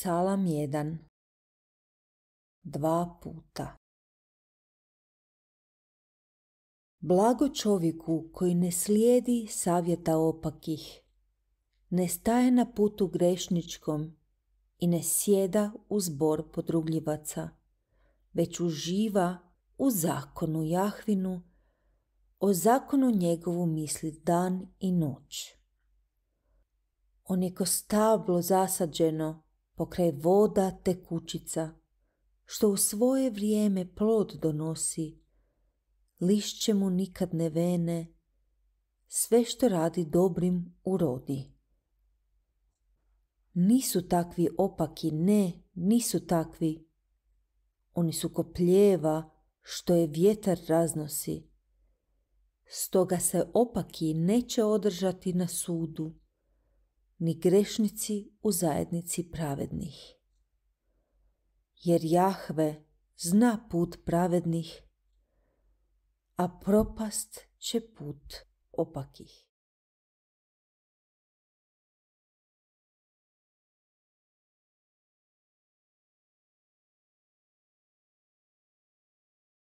Psalam 1. 2 puta. Blago čovjeku koji ne slijedi savjeta opakih, ne staje na putu grešničkom i ne sjeda u zbor podrugljivaca, već uživa u zakonu Jahvinu, o zakonu njegovu misli dan i noć. On je ko stablo zasađeno pokraj voda tekućica, što u svoje vrijeme plod donosi, lišće mu nikad ne vene, sve što radi dobrim urodi. Nisu takvi opaki, ne, nisu takvi. Oni su ko pljeva što je vjetar raznosi. Stoga se opaki neće održati na sudu, ni grešnici u zajednici pravednih. Jer Jahve zna put pravednih, a propast će put opakih.